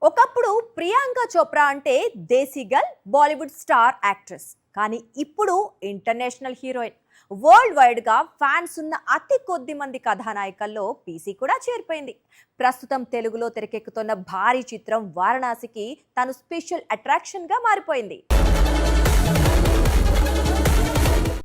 ఒకప్పుడు ప్రియాంక చోప్రా అంటే దేశీ girl, Bollywood star actress. కానీ ఇప్పుడు ఇంటర్నేషనల్ హీరోయిన్. వరల్డ్ వైడ్ గా ఫ్యాన్స్ ఉన్న అతి కొద్ది మంది కథానాయికల్లో పీసీ కూడా చేరిపోయింది. ప్రస్తుతం తెలుగులో తెరకెక్కుతున్న భారీ చిత్రం వారణాసికి తను స్పెషల్ అట్రాక్షన్ గా మారిపోయింది.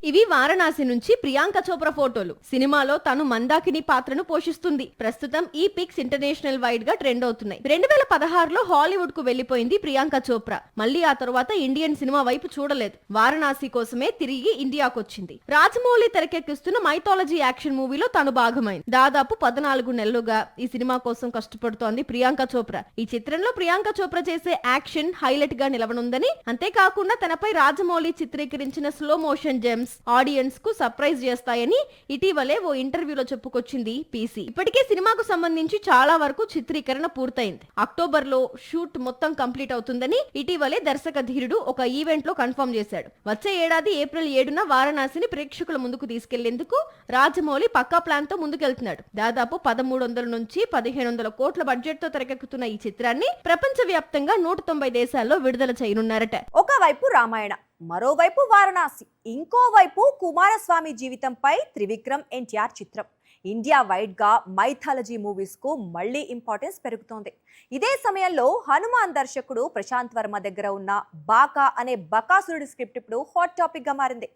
ఇవి వారణాసి నుంచి ప్రియాంక చోప్రా ఫోటోలు. సినిమాలో తను మందాకిని పాత్రను పోషిస్తుంది. ప్రస్తుతం ఈ పిక్స్ ఇంటర్నేషనల్ వైడ్ గా ట్రెండ్ అవుతున్నాయి. 2016లో హాలీవుడ్ కు వెళ్లిపోయింది ప్రియాంక చోప్రా. మళ్ళీ ఆ తర్వాత ఇండియన్ సినిమా వైపు చూడలేదు. వారణాసి కోసమే తిరిగి ఇండియాకు వచ్చింది. రాజమౌళి తెరకెక్కిస్తున్న మైథాలజీ యాక్షన్ మూవీలో తను భాగమైంది. దాదాపు 14 నెలలుగా ఈ సినిమా కోసం కష్టపడుతోంది ప్రియాంక చోప్రా. ఈ చిత్రంలో ప్రియాంక చోప్రా చేసే యాక్షన్ హైలైట్ గా నిలవనుందని, అంతేకాకుండా తనపై రాజమౌళి చిత్రీకరించిన స్లో మోషన్ జెమ్స్ ఆడియన్స్ కు సర్ప్రైజ్ చేస్తాయని ఇటీవలే ఓ ఇంటర్వ్యూలో చెప్పుకొచ్చింది పీసీ. ఇప్పటికే సినిమాకు సంబంధించి చాలా వరకు చిత్రీకరణ పూర్తయింది. అక్టోబర్ లో షూట్ మొత్తం కంప్లీట్ అవుతుందని ఇటీవలే దర్శక ధీరుడు ఒక ఈవెంట్ లో కన్ఫర్మ్ చేశాడు. వచ్చే ఏడాది ఏప్రిల్ 7న వారణాసిని ప్రేక్షకుల ముందుకు తీసుకెళ్లేందుకు రాజమౌళి పక్కా ప్లాన్ తో ముందుకెళ్తున్నాడు. దాదాపు 1300 నుంచి 1500 కోట్ల బడ్జెట్ తో తెరకెక్కుతున్న ఈ చిత్రాన్ని ప్రపంచ వ్యాప్తంగా 190 దేశాల్లో విడుదల చేయనున్నారట. ఒకవైపు రామాయణ, మరోవైపు వారణాసి, ఇంకోవైపు కుమారస్వామి జీవితంపై త్రివిక్రమ్ ఎన్టీఆర్ చిత్రం. ఇండియా వైడ్ గా మైథాలజీ మూవీస్ కు మళ్లీ ఇంపార్టెన్స్ పెరుగుతోంది. ఇదే సమయంలో హనుమాన్ దర్శకుడు ప్రశాంత్ వర్మ దగ్గర ఉన్న బాకా అనే బకాసురుడి స్క్రిప్ట్ ఇప్పుడు హాట్ టాపిక్ గా మారింది.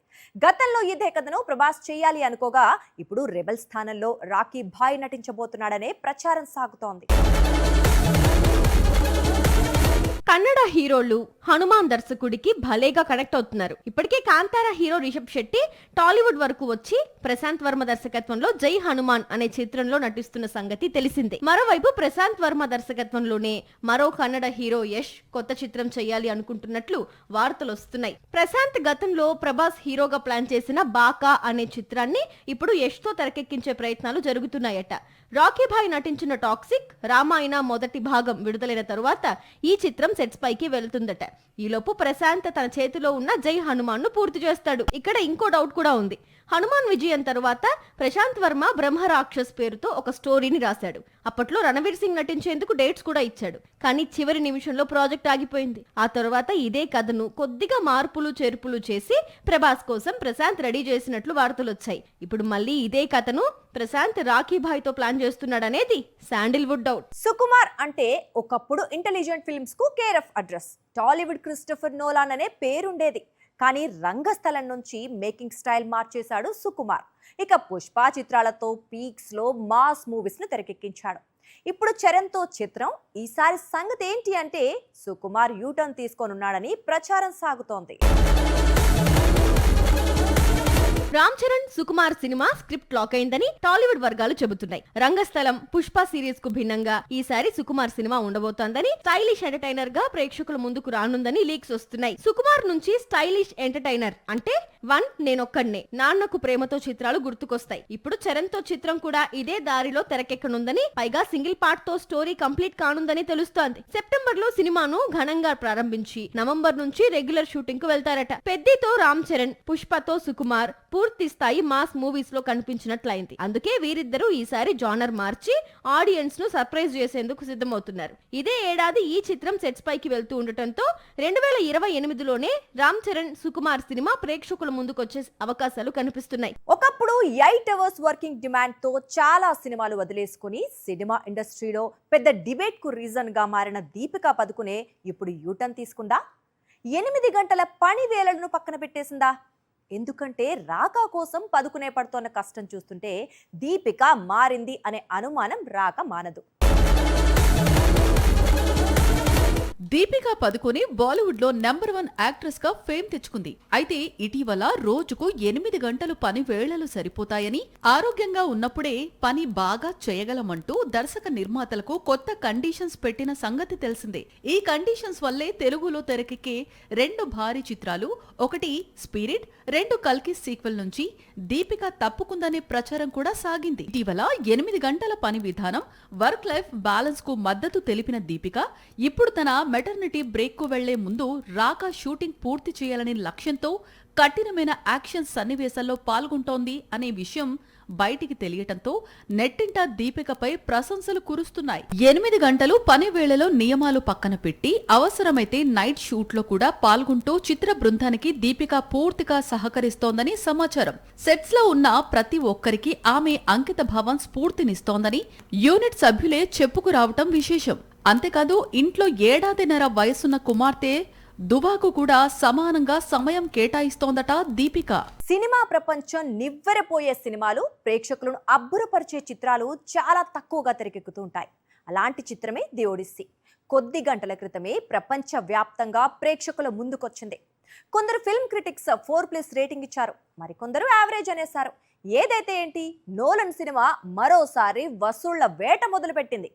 గతంలో ఇదే కథను ప్రభాస్ చేయాలి అనుకోగా ఇప్పుడు రెబల్ స్థానంలో రాకీ భాయ్ నటించబోతున్నాడనే ప్రచారం సాగుతోంది. కన్నడ హీరోలు హనుమాన్ దర్శకుడికి భలేగా కనెక్ట్ అవుతున్నారు. ఇప్పటికే కాంతారా హీరో రిషబ్ శెట్టి టాలీవుడ్ వరకు వచ్చి ప్రశాంత్ వర్మ దర్శకత్వంలో జై హనుమాన్ అనే చిత్రంలో నటిస్తున్న సంగతి తెలిసిందే. మరోవైపు ప్రశాంత్ వర్మ దర్శకత్వంలోనే మరో కన్నడ హీరో యష్ కొత్త చిత్రం చేయాలి అనుకుంటున్నట్లు వార్తలు వస్తున్నాయి. ప్రశాంత్ గతంలో ప్రభాస్ హీరోగా ప్లాన్ చేసిన బాకా అనే చిత్రాన్ని ఇప్పుడు యష్ తో తెరకెక్కించే ప్రయత్నాలు జరుగుతున్నాయట. రాకీ భాయ్ నటించిన టాక్సిక్, రామాయణ మొదటి భాగం విడుదలైన తరువాత ఈ చిత్రం సెట్స్ పైకి వెళ్తుందట. ఈలోపు ప్రశాంత్ తన చేతిలో ఉన్న జై హనుమాన్ ను పూర్తి చేస్తాడు. ఇక్కడ ఇంకో డౌట్ కూడా ఉంది. హనుమాన్ విజయం తరువాత ప్రశాంత్ వర్మ బ్రహ్మరాక్షస్ పేరుతో ఒక స్టోరీని రాశాడు. అప్పట్లో రణవీర్ సింగ్ నటించేందుకు డేట్స్ కూడా ఇచ్చాడు. కానీ చివరి నిమిషంలో ప్రాజెక్ట్ ఆగిపోయింది. ఆ తర్వాత ఇదే కథను కొద్దిగా మార్పులు చేర్పులు చేసి ప్రభాస్ కోసం ప్రశాంత్ రెడీ చేసినట్లు వార్తలు వచ్చాయి. ఇప్పుడు మళ్ళీ ఇదే కథను ప్రశాంత్ రాకీ భాయ్ తో ప్లాన్ చేస్తున్నాడనేది శాండిల్వుడ్ డౌట్. సుకుమార్ అంటే ఒకప్పుడు ఇంటెలిజెంట్ ఫిల్మ్స్ కు care of address. Tollywood Christopher Nolan అనే పేరుండేది. కానీ రంగస్థలం నుంచి మేకింగ్ స్టైల్ మార్చేశాడు సుకుమార్. ఇక పుష్ప చిత్రాలతో పీక్స్ లో మాస్ మూవీస్ ను తెరకెక్కించాడు. ఇప్పుడు చరణ్ తో చిత్రం. ఈసారి సంగతి ఏంటి అంటే సుకుమార్ యూటర్న్ తీసుకోనున్నాడని ప్రచారం సాగుతోంది. Ram Charan Sukumar cinema script lock అయిందని టాలీవుడ్ వర్గాలు చెబుతున్నాయి. రంగస్థలం, పుష్ప సిరీస్ కు భిన్నంగా ఈసారి సుకుమార్ సినిమా ఉండబోతోందని, స్టైలిష్ ఎంటర్టైనర్ గా ప్రేక్షకుల ముందుకు రానుందని లీక్స్ వస్తున్నాయి. సుకుమార్ నుంచి స్టైలిష్ ఎంటర్టైనర్ అంటే నేనొక్కడ్నే, నాన్నకు ప్రేమతో చిత్రాలు గుర్తుకొస్తాయి. ఇప్పుడు చరణ్ తో చిత్రం కూడా ఇదే దారిలో తెరకెక్కనుందని, పైగా సింగిల్ పార్ట్ తో స్టోరీ కంప్లీట్ కానుందని తెలుస్తోంది. సెప్టెంబర్ లో సినిమాను ఘనంగా ప్రారంభించి నవంబర్ నుంచి రెగ్యులర్ షూటింగ్ కు వెళ్తారట. పెద్దితో రామ్ చరణ్, పుష్పతో సుకుమార్ పూర్తి స్థాయి మాస్ మూవీస్ లో కనిపించినట్లయింది. అందుకే వీరిద్దరూ ఈసారి జానర్ మార్చి ఆడియన్స్ ను సర్ప్రైజ్ చేసేందుకు సిద్ధమవుతున్నారు. ఇదే ఏడాది ఈ చిత్రం సెట్స్ పైకి వెళ్తూ ఉండటంతో 2028లోనే రామ్ చరణ్ సుకుమార్ సినిమా ప్రేక్షకుల ముందుకొచ్చే అవకాశాలు కనిపిస్తున్నాయి. ఒకప్పుడు 8 అవర్స్ వర్కింగ్ డిమాండ్ తో చాలా సినిమాలు వదిలేసుకుని సినిమా ఇండస్ట్రీలో పెద్ద డిబేట్ కు రీజన్ గా మారిన దీపికా పదుకునే ఇప్పుడు యూటర్న్ తీసుకుందా? 8 గంటల పని వేళలను పక్కన పెట్టేసిందా? ఎందుకంటే రాకా కోసం పదుకునే పడుతోన్న కష్టం చూస్తుంటే దీపిక మారింది అనే అనుమానం రాక మానదు. దీపికా పదుకొనే బాలీవుడ్ లో నెంబర్ 1 యాక్ట్రెస్ గా ఫేమ్ తెచ్చుకుంది. అయితే ఇటీవల రోజుకు 8 గంటలు పని వేళలు సరిపోతాయని, ఆరోగ్యంగా ఉన్నప్పుడే పని బాగా చేయగలమంటూ దర్శక నిర్మాతలకు కొత్త కండిషన్స్ పెట్టిన సంగతి తెలిసిందే. ఈ కండిషన్స్ వల్లే తెలుగులో తెరకెక్కే 2 భారీ చిత్రాలు, ఒకటి స్పిరిట్, 2 కల్కి సీక్వెల్ నుంచి దీపిక తప్పుకుందనే ప్రచారం కూడా సాగింది. ఇటీవల 8 గంటల పని విధానం, వర్క్ లైఫ్ బ్యాలెన్స్ కు మద్దతు తెలిపిన దీపిక ఇప్పుడు తన మెటర్నిటీ బ్రేక్ కు వెళ్లే ముందు రాకా షూటింగ్ పూర్తి చేయాలనే లక్ష్యంతో కఠినమైన యాక్షన్ సన్నివేశాల్లో పాల్గొంటోంది అనే విషయం బయటికి తెలియటంతో నెట్టింట దీపికపై ప్రశంసలు కురుస్తున్నాయి. 8 గంటలు పని వేళలో నియమాలు పక్కన పెట్టి అవసరమైతే నైట్ షూట్ లో కూడా పాల్గొంటూ చిత్ర బృందానికి దీపిక పూర్తిగా సహకరిస్తోందని సమాచారం. సెట్స్ లో ఉన్న ప్రతి ఒక్కరికి ఆమె అంకిత భావం స్ఫూర్తినిస్తోందని యూనిట్ సభ్యులే చెప్పుకురావటం విశేషం. అంతేకాదు ఇంట్లో 7.5 వయసున్న కుమార్తె దువాకు కూడా సమానంగా సమయం కేటాయిస్తోందట దీపిక. సినిమా ప్రపంచం నివ్వెరపోయే సినిమాలు, ప్రేక్షకులను అబ్బురపరిచే చిత్రాలు చాలా తక్కువగా తెరకెక్కుతూ ఉంటాయి. అలాంటి చిత్రమే ది ఒడిస్సీ. కొద్ది గంటల క్రితమే ప్రపంచ వ్యాప్తంగా ప్రేక్షకుల ముందుకొచ్చింది. కొందరు ఫిల్మ్ క్రిటిక్స్ 4+ రేటింగ్ ఇచ్చారు, మరికొందరు యావరేజ్ అనేశారు. ఏదైతే ఏంటి, నోలన్ సినిమా మరోసారి వసూళ్ల వేట మొదలుపెట్టింది.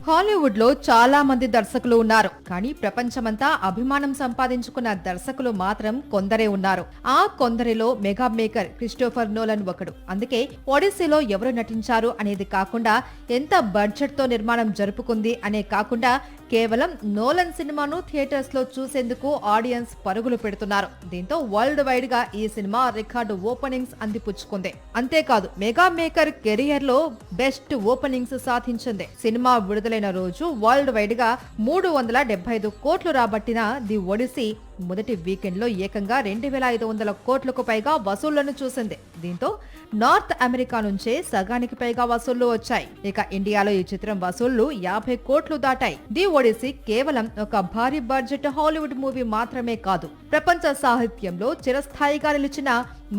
హాలీవుడ్ లో చాలా మంది దర్శకులు ఉన్నారు, కానీ ప్రపంచమంతా అభిమానం సంపాదించుకున్న దర్శకులు మాత్రం కొందరే ఉన్నారు. ఆ కొందరిలో మెగా మేకర్ క్రిస్టోఫర్ నోలన్ ఒకడు. అందుకే ఒడిస్సీలో ఎవరు నటించారు అనేది కాకుండా, ఎంత బడ్జెట్ తో నిర్మాణం జరుపుకుంది అనే కాకుండా, కేవలం నోలన్ సినిమాను థియేటర్స్ లో చూసేందుకు ఆడియన్స్ పరుగులు పెడుతున్నారు. దీంతో వరల్డ్ వైడ్ గా ఈ సినిమా రికార్డు ఓపెనింగ్స్ అందిపుచ్చుకుంది. అంతేకాదు, మెగా మేకర్ కెరియర్ లో బెస్ట్ ఓపెనింగ్స్ సాధించింది. సినిమా విడుదలైన రోజు వరల్డ్ వైడ్ గా 375 కోట్లు రాబట్టిన ది ఒడిస్సీ మొదటి వీకెండ్ లో ఏకంగా 2500 కోట్లకు పైగా వసూళ్లను చూసింది. దీంతో నార్త్ అమెరికా నుంచే సగానికి పైగా వసూళ్లు వచ్చాయి. ఇక ఇండియాలో ఈ చిత్రం వసూళ్లు 50 కోట్లు దాటాయి. ది ఒడిస్సీ కేవలం ఒక భారీ బడ్జెట్ హాలీవుడ్ మూవీ మాత్రమే కాదు, ప్రపంచ సాహిత్యంలో చిరస్థాయిగా నిలిచిన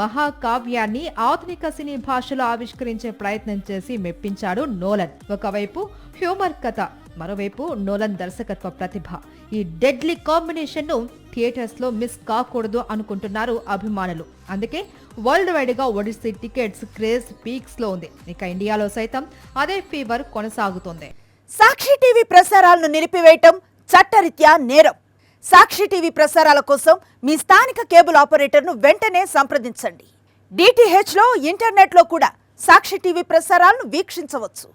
మహాకావ్యాన్ని ఆధునిక సినీ భాషలో ఆవిష్కరించే ప్రయత్నం చేసి మెప్పించాడు నోలన్. ఒకవైపు హ్యూమర్ కథ, మరోవైపు నోలన్ దర్శకత్వ ప్రతిభ. ఈ డెడ్లీ కాంబినేషన్ ను థియేటర్స్ లో మిస్ కాకూడదు అనుకుంటున్నారు అభిమానులు. అందుకే వరల్డ్ వైడ్ గా ఒడిస్సీ టికెట్స్ క్రేజ్ పీక్స్ లో ఉంది. ఇక ఇండియాలో సైతం అదే ఫీవర్ కొనసాగుతోంది. సాక్షి టీవీ ప్రసారాలను నిలిపివేయటం చట్టరీత్యా నేరం. సాక్షి టీవీ ప్రసారాల కోసం మీ స్థానిక కేబుల్ ఆపరేటర్ను వెంటనే సంప్రదించండి. DTH లో, ఇంటర్నెట్ లో కూడా సాక్షి టీవీ ప్రసారాలను వీక్షించవచ్చు.